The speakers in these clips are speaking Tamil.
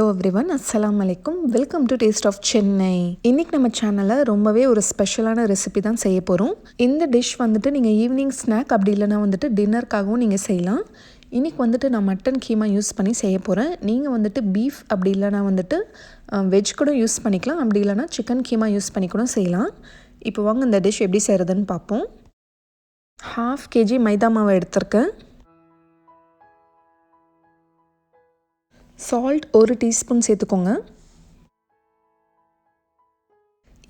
ஹலோ எவ்ரிவன், அஸ்ஸலாமு அலைக்கும். Welcome to taste of Chennai. இன்னைக்கு நம்ம சேனலில் ரொம்பவே ஒரு ஸ்பெஷலான ரெசிபி தான் செய்ய போகிறோம். இந்த டிஷ் வந்துட்டு நீங்கள் ஈவினிங் ஸ்நாக் அப்படி இல்லைனா வந்துட்டு டின்னருக்காகவும் நீங்கள் செய்யலாம். இன்றைக்கி வந்துட்டு நான் மட்டன் கீமா யூஸ் பண்ணி செய்ய போகிறேன். நீங்கள் வந்துட்டு பீஃப் அப்படி இல்லைனா வந்துட்டு வெஜ் கூட யூஸ் பண்ணிக்கலாம். அப்படி இல்லைனா சிக்கன் கீமா யூஸ் பண்ணி கூட செய்யலாம். இப்போ வாங்க இந்த டிஷ் எப்படி செய்கிறதுன்னு பார்ப்போம். 1/2 kg மைதா மாவை எடுத்திருக்கேன். சால்ட் 1 டீஸ்பூன் சேர்த்துக்கோங்க.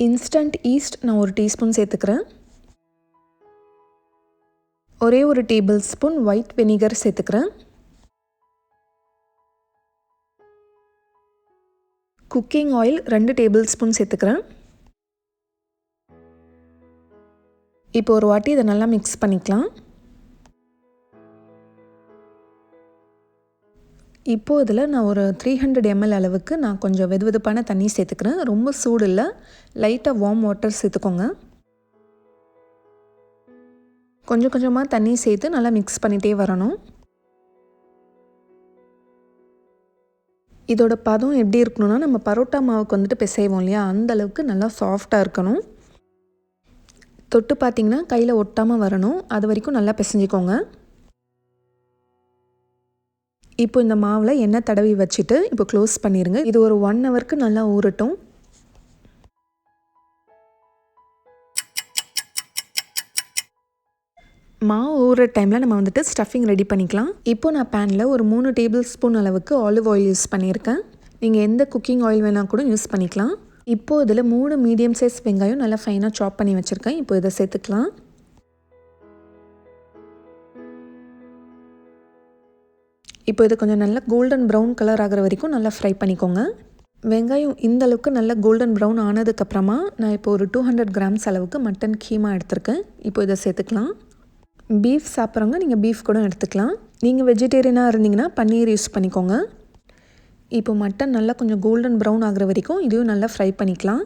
இன்ஸ்டன்ட் ஈஸ்ட் நான் 1 டீஸ்பூன் சேர்த்துக்கிறேன். ஒரே ஒரு டேபிள் ஸ்பூன் ஒயிட் வினிகர் சேர்த்துக்கிறேன். குக்கிங் ஆயில் 2 டேபிள் ஸ்பூன் சேர்த்துக்கிறேன். இப்போ ஒரு வாட்டி இதை நல்லா மிக்ஸ் பண்ணிக்கலாம். இப்போது இதில் நான் ஒரு 300 ml அளவுக்கு நான் கொஞ்சம் வெதுவெதுப்பான தண்ணி சேர்த்துக்கிறேன். ரொம்ப சூடு இல்லை, லைட்டாக வார்ம் வாட்டர் சேர்த்துக்கோங்க. கொஞ்சம் கொஞ்சமாக தண்ணி சேர்த்து நல்லா மிக்ஸ் பண்ணிகிட்டே வரணும். இதோட பதம் எப்படி இருக்கணும்னா, நம்ம பரோட்டா மாவுக்கு வந்துட்டு பிசைவோம் இல்லையா, அந்த அளவுக்கு நல்லா சாஃப்டாக இருக்கணும். தொட்டு பார்த்திங்கன்னா கையில் ஒட்டாமல் வரணும். அது வரைக்கும் நல்லா பிசைஞ்சிக்கோங்க. இப்போ இந்த மாவில் எண்ணெய் தடவி வச்சுட்டு இப்போ க்ளோஸ் பண்ணிடுங்க. இது ஒரு 1 ஹவருக்கு நல்லா ஊறட்டும். மாவு ஊறுற டைமில் நம்ம வந்துட்டு ஸ்டஃபிங் ரெடி பண்ணிக்கலாம். இப்போது நான் பேனில் ஒரு 3 டேபிள் ஸ்பூன் அளவுக்கு ஆலிவ் ஆயில் யூஸ் பண்ணியிருக்கேன். நீங்கள் எந்த குக்கிங் ஆயில் வேணால் கூட யூஸ் பண்ணிக்கலாம். இப்போது இதில் 3 மீடியம் சைஸ் வெங்காயம் நல்லா ஃபைனாக சாப் பண்ணி வச்சுருக்கேன். இப்போ இதை சேர்த்துக்கலாம். இப்போ இது கொஞ்சம் நல்லா கோல்டன் ப்ரௌன் கலர் ஆகிற வரைக்கும் நல்லா ஃப்ரை பண்ணிக்கோங்க. வெங்காயம் இந்த அளவுக்கு நல்லா கோல்டன் ப்ரௌன் ஆனதுக்கப்புறமா நான் இப்போ ஒரு 200 கிராம்ஸ் அளவுக்கு மட்டன் கீமா எடுத்திருக்கேன். இப்போ இதை சேர்த்துக்கலாம். பீஃப் சாப்பிட்றவங்க நீங்கள் பீஃப் கூட எடுத்துக்கலாம். நீங்கள் வெஜிடேரியனாக இருந்தீங்கன்னா பன்னீர் யூஸ் பண்ணிக்கோங்க. இப்போ மட்டன் நல்லா கொஞ்சம் கோல்டன் ப்ரௌன் ஆகிற வரைக்கும் இதையும் நல்லா ஃப்ரை பண்ணிக்கலாம்.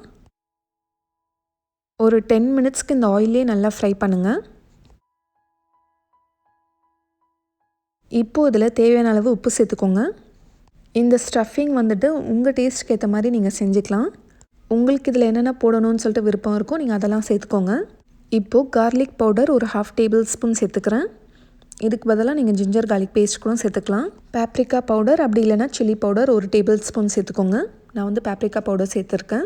ஒரு 10 மினிட்ஸ்க்கு இந்த ஆயிலே நல்லா ஃப்ரை பண்ணுங்கள். இப்போது இதில் தேவையான அளவு உப்பு சேர்த்துக்கோங்க. இந்த ஸ்டஃபிங் வந்துட்டு உங்கள் டேஸ்ட்டுக்கு ஏற்ற மாதிரி நீங்கள் செஞ்சுக்கலாம். உங்களுக்கு இதில் என்னென்ன போடணும்னு சொல்லிட்டு விருப்பம் இருக்கும், நீங்கள் அதெல்லாம் சேர்த்துக்கோங்க. இப்போது கார்லிக் பவுடர் ஒரு 1/2 டேபிள் ஸ்பூன் சேர்த்துக்கிறேன். இதுக்கு பதிலாக நீங்கள் ஜிஞ்சர் கார்லிக் பேஸ்ட் கூட சேர்த்துக்கலாம். பேப்ரிக்கா பவுடர் அப்படி இல்லைனா சில்லி பவுடர் 1 டேபிள் ஸ்பூன் சேர்த்துக்கோங்க. நான் வந்து பேப்ரிக்கா பவுடர் சேர்த்துருக்கேன்.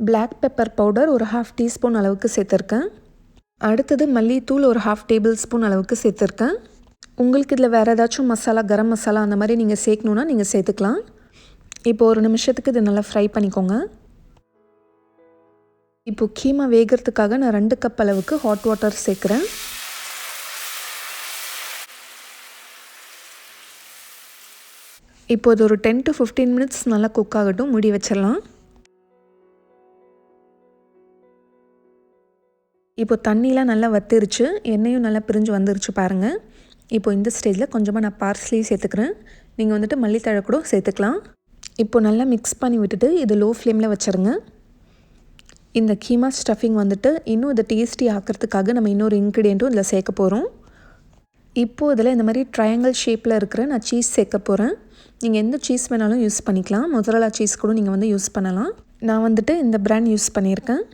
பிளாக் பெப்பர் பவுடர் ஒரு 1/2 டீஸ்பூன் அளவுக்கு சேர்த்துருக்கேன். அடுத்தது மல்லித்தூள் ஒரு 1/2 டேபிள் ஸ்பூன் அளவுக்கு சேர்த்துருக்கேன். உங்களுக்கு இதில் வேறு ஏதாச்சும் மசாலா, கரம் மசாலா அந்த மாதிரி நீங்கள் சேர்க்கணுன்னா நீங்கள் சேர்த்துக்கலாம். இப்போ ஒரு நிமிஷத்துக்கு இது நல்லா ஃப்ரை பண்ணிக்கோங்க. இப்போ கீமா வேகிறதுக்காக நான் 2 கப் அளவுக்கு ஹாட் வாட்டர் சேர்க்குறேன். இப்போ இது ஒரு 10 to 15 மினிட்ஸ் நல்லா குக் ஆகட்டும். மூடி வச்சிடலாம். இப்போ தண்ணியெலாம் நல்லா வத்திருச்சு, எண்ணெயும் நல்லா பிரிஞ்சு வந்துருச்சு பாருங்கள். இப்போ இந்த ஸ்டேஜில் கொஞ்சமாக நான் பார்ஸ்லி சேர்த்துக்கிறேன். நீங்கள் வந்துட்டு மல்லித்தழை கூட சேர்த்துக்கலாம். இப்போ நல்லா மிக்ஸ் பண்ணி விட்டுட்டு இது லோ ஃப்ளேமில் வச்சுருங்க. இந்த கீமா ஸ்டஃபிங் வந்துட்டு இன்னும் இதை டேஸ்டி ஆக்கிறதுக்காக நம்ம இன்னொரு இன்க்ரீடியண்ட்டும் இதில் சேர்க்க போகிறோம். இப்போது இதில் இந்த மாதிரி ட்ரையாங்கிள் ஷேப்பில் இருக்கிற நான் சீஸ் சேர்க்க போகிறேன். நீங்கள் எந்த சீஸ் வேணாலும் யூஸ் பண்ணிக்கலாம். மொசரல்லா சீஸ் கூட நீங்கள் வந்து யூஸ் பண்ணலாம். நான் வந்துட்டு இந்த பிராண்ட் யூஸ் பண்ணியிருக்கேன்.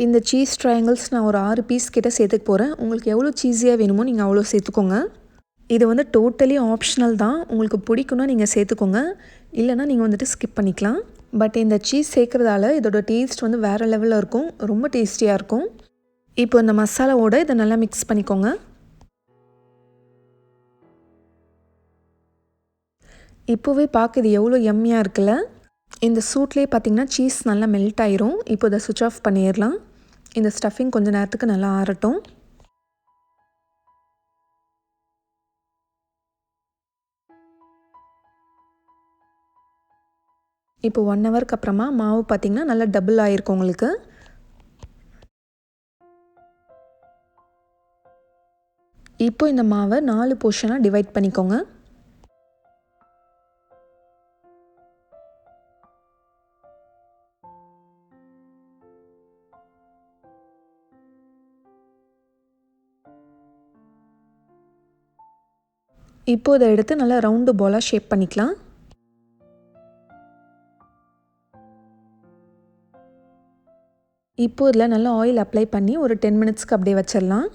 இந்த சீஸ் ட்ரையாங்கிள்ஸ் நான் ஒரு 6 பீஸ் கிட்ட சேர்த்துக்க போகிறேன். உங்களுக்கு எவ்வளோ சீஸியாக வேணுமோ நீங்கள் அவ்வளோ சேர்த்துக்கோங்க. இது வந்து டோட்டலி ஆப்ஷனல் தான். உங்களுக்கு பிடிக்குன்னா நீங்கள் சேர்த்துக்கோங்க, இல்லைனா நீங்கள் வந்துட்டு ஸ்கிப் பண்ணிக்கலாம். பட் இந்த சீஸ் சேர்க்குறதால இதோட டேஸ்ட் வந்து வேறு லெவலில் இருக்கும், ரொம்ப டேஸ்டியாக இருக்கும். இப்போ இந்த மசாலாவோடு இதை நல்லா மிக்ஸ் பண்ணிக்கோங்க. இப்போவே பார்க்க இது எவ்வளோ யம்மியாக இருக்குல்ல. இந்த சூட்லேயே பார்த்திங்கன்னா சீஸ் நல்லா மெல்ட் ஆயிரும். இப்போ இதை சுவிட்ச் ஆஃப் பண்ணிடலாம். இந்த ஸ்டஃபிங் கொஞ்சம் நேரத்துக்கு நல்லா ஆறட்டும். இப்போ 1 ஹவருக்கு அப்புறமா மாவு பார்த்திங்கன்னா நல்லா டபுள் ஆகிருக்கும் உங்களுக்கு. இப்போ இந்த மாவை 4 போர்ஷனாக டிவைட் பண்ணிக்கோங்க. இப்போ இதை எடுத்து நல்லா ரவுண்டு பாலாக ஷேப் பண்ணிக்கலாம். இப்போ இதில் நல்லா ஆயில் அப்ளை பண்ணி ஒரு 10 மினிட்ஸ்க்கு அப்படியே வச்சிடலாம்.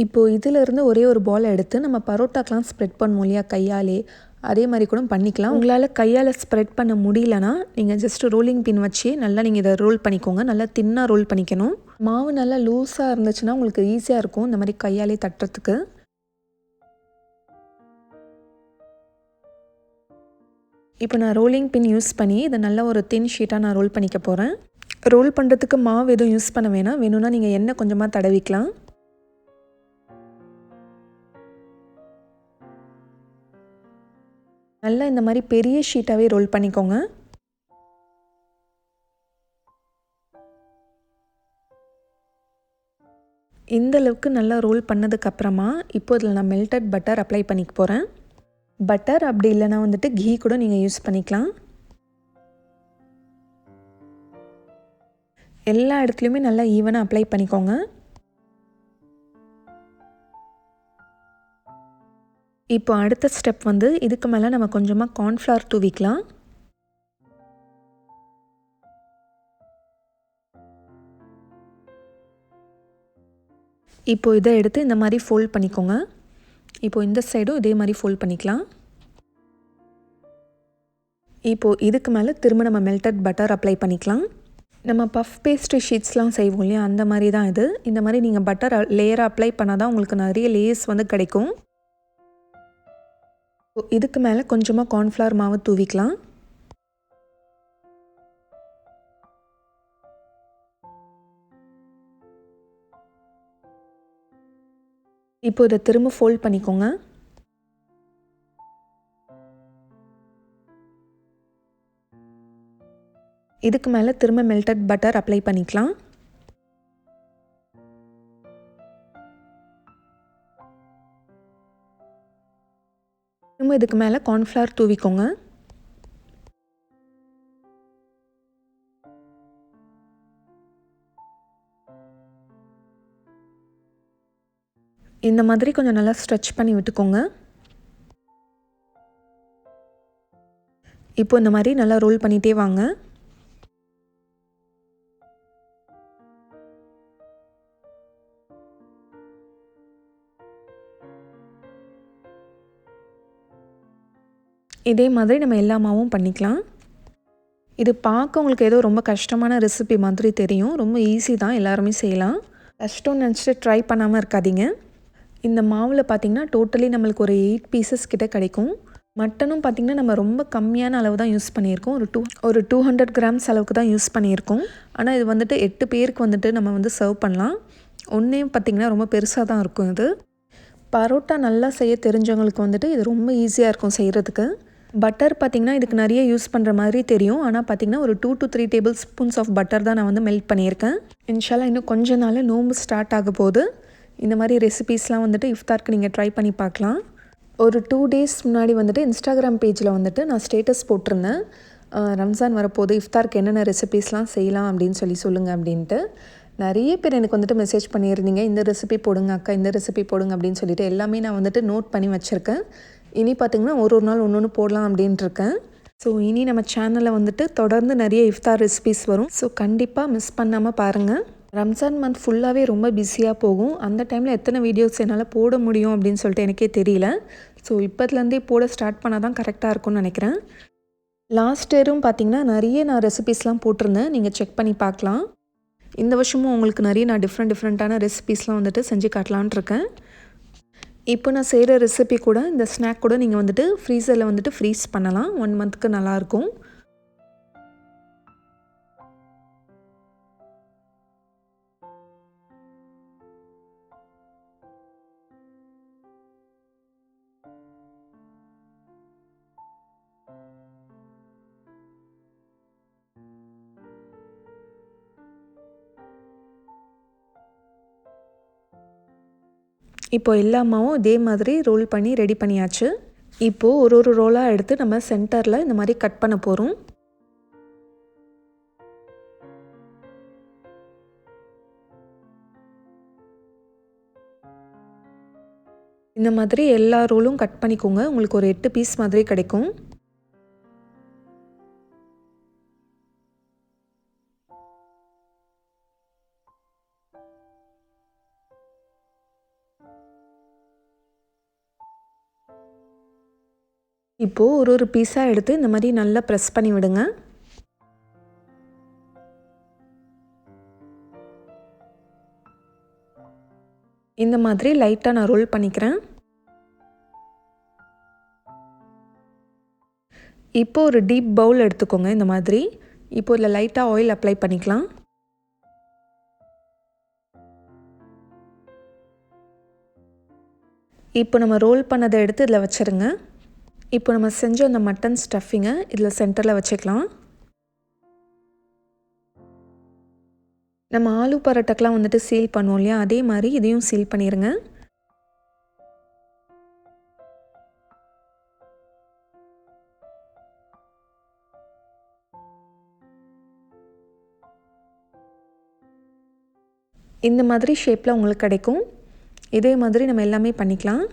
இப்போது இதிலிருந்து ஒரே ஒரு பால் எடுத்து நம்ம பரோட்டாக்கெலாம் ஸ்ப்ரெட் பண்ணுவோம் இல்லையா கையாலே, அதே மாதிரி கூட பண்ணிக்கலாம். உங்களால் கையால் ஸ்ப்ரெட் பண்ண முடியலனா நீங்கள் ஜஸ்ட்டு ரோலிங் பின் வச்சு நல்லா நீங்கள் இதை ரோல் பண்ணிக்கோங்க. நல்லா தின்னாக ரோல் பண்ணிக்கணும். மாவு நல்லா லூஸாக இருந்துச்சுன்னா உங்களுக்கு ஈஸியாக இருக்கும் இந்த மாதிரி கையாலே தட்டுறதுக்கு. இப்போ நான் ரோலிங் பின் யூஸ் பண்ணி இதை நல்லா ஒரு தின் ஷீட்டாக நான் ரோல் பண்ணிக்க போகிறேன். ரோல் பண்ணுறதுக்கு மாவு எதுவும் யூஸ் பண்ண வேணாம். வேணும்னா நீங்கள் எண்ணெய் கொஞ்சமாக தடவிக்கலாம். நல்லா இந்த மாதிரி பெரிய ஷீட்டாகவே ரோல் பண்ணிக்கோங்க. இந்த அளவுக்கு நல்லா ரோல் பண்ணதுக்கப்புறமா இப்போ இதில் நான் மெல்டட் பட்டர் அப்ளை பண்ணிக்க போகிறேன். பட்டர் அப்படி இல்லைனா வந்துட்டு கீ கூட நீங்கள் யூஸ் பண்ணிக்கலாம். எல்லா இடத்துலையுமே நல்லா ஈவனாக அப்ளை பண்ணிக்கோங்க. இப்போ அடுத்த ஸ்டெப் வந்து இதுக்கு மேலே நம்ம கொஞ்சமாக கார்ன்ஃப்ளவர் தூவிக்கலாம். இப்போ இதை எடுத்து இந்த மாதிரி ஃபோல்ட் பண்ணிக்கோங்க. இப்போ இந்த சைடும் இதே மாதிரி ஃபோல்ட் பண்ணிக்கலாம். இப்போது இதுக்கு மேலே திரும்ப நம்ம மெல்டட் பட்டர் அப்ளை பண்ணிக்கலாம். நம்ம பஃப் பேஸ்ட்ரி ஷீட்ஸ்லாம் செய்வோம் இல்லையா, அந்த மாதிரி தான் இது. இந்த மாதிரி நீங்கள் பட்டர் லேயராக அப்ளை பண்ணால் தான் உங்களுக்கு நிறைய லேயர்ஸ் வந்து கிடைக்கும். இதுக்கு மேலே கொஞ்சமாக கார்ன்ஃப்ளவர் மாவு தூவிக்கலாம். இப்போ இதை திரும்ப ஃபோல்ட் பண்ணிக்கோங்க. இதுக்கு மேலே திரும்ப மெல்டட் பட்டர் அப்ளை பண்ணிக்கலாம். திரும்ப இதுக்கு மேலே கார்ன்ஃப்ளவர் தூவிக்கோங்க. இந்த மாதிரி கொஞ்சம் நல்லா ஸ்ட்ரெச் பண்ணி விட்டுக்கோங்க. இப்போ இந்த மாதிரி நல்லா ரோல் பண்ணிகிட்டே வாங்க. இதே மாதிரி நம்ம எல்லா மாவும் பண்ணிக்கலாம். இது பார்க்க உங்களுக்கு ஏதோ ரொம்ப கஷ்டமான ரெசிபி மாதிரி தெரியும். ரொம்ப ஈஸி தான், எல்லாருமே செய்யலாம். கஷ்டம்னு நினச்சிட்டு ட்ரை பண்ணாமல் இருக்காதீங்க. இந்த மாவில் பார்த்திங்கன்னா டோட்டலி நம்மளுக்கு ஒரு 8 பீசஸ் கிட்ட கிடைக்கும். மட்டனும் பார்த்திங்கன்னா நம்ம ரொம்ப கம்மியான அளவு தான் யூஸ் பண்ணியிருக்கோம். ஒரு 200 கிராம்ஸ் அளவுக்கு தான் யூஸ் பண்ணியிருக்கோம். ஆனால் இது வந்துட்டு 8 பேருக்கு வந்துட்டு நம்ம வந்து சர்வ் பண்ணலாம். ஒன்றே பார்த்திங்கன்னா ரொம்ப பெருசாக தான் இருக்கும் இது. பரோட்டா நல்லா செய்ய தெரிஞ்சவங்களுக்கு வந்துட்டு இது ரொம்ப ஈஸியாக இருக்கும் செய்கிறதுக்கு. பட்டர் பார்த்திங்கன்னா இதுக்கு நிறைய யூஸ் பண்ணுற மாதிரி தெரியும். ஆனால் பார்த்திங்கன்னா ஒரு 2 to 3 table spoons of butter தான் நான் வந்து மெல்ட் பண்ணியிருக்கேன். இன்ஷால்லா இன்னும் கொஞ்ச நாள் நோம்பு ஸ்டார்ட் ஆக போகுது. இந்த மாதிரி ரெசிபீஸ்லாம் வந்துட்டு இஃப்தாருக்கு நீங்கள் ட்ரை பண்ணி பார்க்கலாம். ஒரு 2 டேஸ் முன்னாடி வந்துட்டு இன்ஸ்டாகிராம் பேஜில் வந்துட்டு நான் ஸ்டேட்டஸ் போட்டிருந்தேன். ரம்ஜான் வரப்போது, இஃப்தாருக்கு என்னென்ன ரெசிபீஸ்லாம் செய்யலாம் அப்படின்னு சொல்லுங்கள் அப்படின்ட்டு. நிறைய பேர் எனக்கு வந்துட்டு மெசேஜ் பண்ணியிருந்தீங்க, இந்த ரெசிபி போடுங்க அக்கா, இந்த ரெசிபி போடுங்க அப்படின்னு சொல்லிட்டு. எல்லாமே நான் வந்துட்டு நோட் பண்ணி வச்சுருக்கேன். இனி பார்த்திங்கன்னா ஒரு நாள் ஒன்று போடலாம் அப்படின்ட்டுருக்கேன். ஸோ இனி நம்ம சேனலில் வந்துட்டு தொடர்ந்து நிறைய இஃப்தார் ரெசிபீஸ் வரும். ஸோ கண்டிப்பாக மிஸ் பண்ணாமல் பாருங்கள். ரம்ஜான் மந்த் ஃபுல்லாகவே ரொம்ப பிஸியாக போகும். அந்த டைமில் எத்தனை வீடியோஸ் என்னால் போட முடியும் அப்படின்னு சொல்லிட்டு எனக்கே தெரியல. ஸோ இப்போத்துலேருந்தே போட ஸ்டார்ட் பண்ணால் தான் கரெக்டாக இருக்கும்னு நினைக்கிறேன். லாஸ்ட் இயரும் பார்த்திங்கன்னா நிறைய நான் ரெசிபீஸ்லாம் போட்டிருந்தேன், நீங்கள் செக் பண்ணி பார்க்கலாம். இந்த வருஷமும் உங்களுக்கு நிறைய நான் டிஃப்ரெண்ட்டான ரெசிபீஸ்லாம் வந்துட்டு செஞ்சு காட்டலான்ட்டு இருக்கேன். இப்போ நான் செய்கிற ரெசிபி கூட, இந்த ஸ்நாக் கூட நீங்கள் வந்துட்டு ஃப்ரீசரில் வந்துட்டு ஃப்ரீஸ் பண்ணலாம். 1 மந்த்துக்கு நல்லாயிருக்கும். இப்போ எல்லா மாவும் இதே மாதிரி ரோல் பண்ணி ரெடி பண்ணியாச்சு. இப்போது ஒரு ரோலாக எடுத்து நம்ம சென்டரில் இந்த மாதிரி கட் பண்ண போகிறோம். இந்த மாதிரி எல்லா ரோலும் கட் பண்ணிக்கோங்க. உங்களுக்கு ஒரு 8 பீஸ் மாதிரி கிடைக்கும். இப்போது ஒரு பீஸாக எடுத்து இந்த மாதிரி நல்லா ப்ரெஸ் பண்ணி விடுங்க. இந்த மாதிரி லைட்டாக நான் ரோல் பண்ணிக்கிறேன். இப்போ ஒரு டீப் பவுல் எடுத்துக்கோங்க. இந்த மாதிரி இப்போ இதில் லைட்டாக ஆயில் அப்ளை பண்ணிக்கலாம். இப்போ நம்ம ரோல் பண்ணதை எடுத்து இதில் வச்சுருங்க. இப்போ நம்ம செஞ்ச அந்த மட்டன் ஸ்டஃபிங்கை இதில் சென்டரில் வச்சுக்கலாம். நம்ம ஆலு பரோட்டாக்கெலாம் வந்துட்டு சீல் பண்ணுவோம் இல்லையா, அதே மாதிரி இதையும் சீல் பண்ணிடுங்க. இந்த மாதிரி ஷேப்பில் உங்களுக்கு கிடைக்கும். இதே மாதிரி நம்ம எல்லாமே பண்ணிக்கலாம்.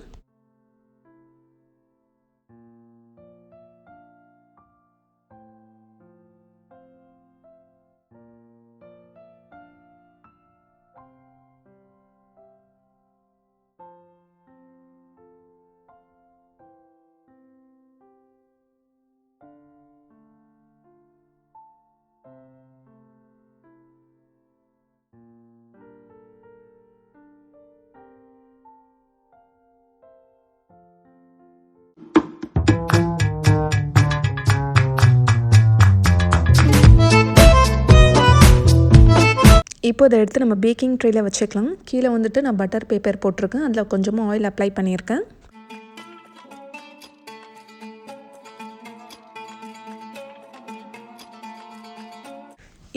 இப்போ இதை எடுத்து நம்ம பேக்கிங் ட்ரேயில் வச்சுக்கலாம். கீழே வந்துட்டு நான் பட்டர் பேப்பர் போட்டிருக்கேன். அதில் கொஞ்சமாக ஆயில் அப்ளை பண்ணியிருக்கேன்.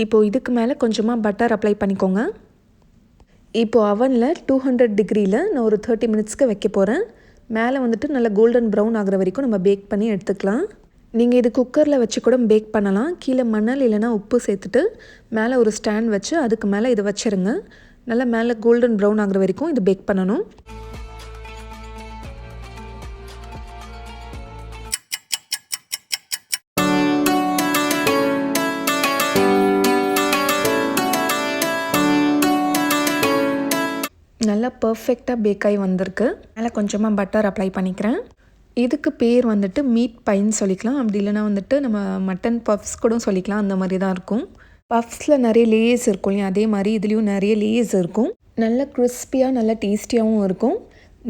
இப்போது இதுக்கு மேலே கொஞ்சமாக பட்டர் அப்ளை பண்ணிக்கோங்க. இப்போது அவனில் 200 டிகிரியில் நான் ஒரு 30 மினிட்ஸ்க்கு வைக்க போகிறேன். மேலே வந்துட்டு நல்லா கோல்டன் ப்ரௌன் ஆகிற வரைக்கும் நம்ம பேக் பண்ணி எடுத்துக்கலாம். நீங்கள் இது குக்கரில் வச்சு கூட பேக் பண்ணலாம். கீழே மணல் இல்லைனா உப்பு சேர்த்துட்டு மேலே ஒரு ஸ்டாண்ட் வச்சு அதுக்கு மேலே இதை வச்சுருங்க. நல்லா மேலே கோல்டன் ப்ரௌன் ஆகிற வரைக்கும் இது பேக் பண்ணணும். நல்லா பர்ஃபெக்டாக பேக் ஆகி வந்திருக்கு. மேலே கொஞ்சமாக பட்டர் அப்ளை பண்ணிக்கிறேன். இதுக்கு பேர் வந்துட்டு மீட் பைன்னு சொல்லிக்கலாம். அப்படி இல்லைனா வந்துட்டு நம்ம மட்டன் பஃப்ஸ் கூட சொல்லிக்கலாம். அந்த மாதிரி தான் இருக்கும். பஃப்ஸில் நிறைய லேயர்ஸ் இருக்கும் இல்லையா, அதே மாதிரி இதுலேயும் நிறைய லேயர்ஸ் இருக்கும். நல்ல கிறிஸ்பியாக நல்ல டேஸ்டியாகவும் இருக்கும்.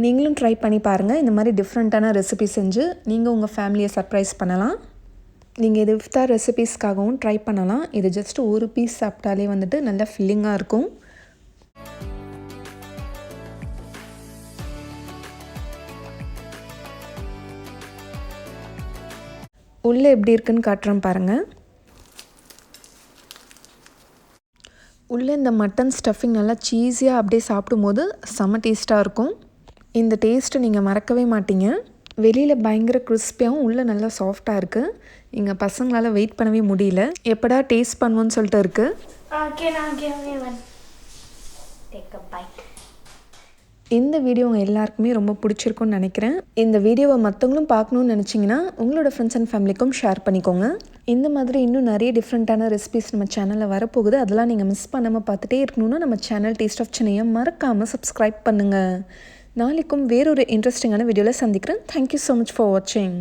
நீங்களும் ட்ரை பண்ணி பாருங்கள். இந்த மாதிரி டிஃப்ரெண்ட்டான ரெசிபி செஞ்சு நீங்கள் உங்கள் ஃபேமிலியை சர்ப்ரைஸ் பண்ணலாம். நீங்கள் இது இஃப்தார் ரெசிபீஸ்க்காகவும் ட்ரை பண்ணலாம். இது ஜஸ்ட் ஒரு பீஸ் சாப்பிட்டாலே வந்துட்டு நல்ல ஃபில்லிங்காக இருக்கும். உள்ளே எப்படி இருக்குன்னு காட்டுறேன் பாருங்கள். உள்ளே இந்த மட்டன் ஸ்டஃபிங் நல்லா சீஸியாக அப்படியே சாப்பிடும்போது செம்ம டேஸ்ட்டாக இருக்கும். இந்த டேஸ்ட்டு நீங்கள் மறக்கவே மாட்டீங்க. வெளியில் பயங்கர கிறிஸ்பியாகவும் உள்ளே நல்லா சாஃப்டாக இருக்குது. எங்கள் பசங்களால் வெயிட் பண்ணவே முடியல. எப்படா டேஸ்ட் பண்ணுவோன்னு சொல்லிட்டு இருக்குது. இந்த வீடியோ உங்கள் எல்லாருக்குமே ரொம்ப பிடிச்சிருக்குன்னு நினைக்கிறேன். இந்த வீடியோவை மற்றவங்களும் பார்க்கணுன்னு நினச்சிங்கன்னா உங்களோட ஃப்ரெண்ட்ஸ் அண்ட் ஃபேமிலிக்கும் ஷேர் பண்ணிக்கோங்க. இந்த மாதிரி இன்னும் நிறைய டிஃப்ரெண்ட்டான ரெசிபிஸ் நம்ம சேனலில் வரப்போகுது. அதெல்லாம் நீங்கள் மிஸ் பண்ணாமல் பார்த்துட்டே இருக்கணும்னா நம்ம சேனல் டேஸ்ட் ஆஃப் சென்னையை மறக்காமல் சப்ஸ்கிரைப் பண்ணுங்கள். நாளைக்கும் வேறொரு இன்ட்ரெஸ்டிங்கான வீடியோவில் சந்திக்கிறேன். தேங்க்யூ ஸோ மச் ஃபார் வாட்சிங்.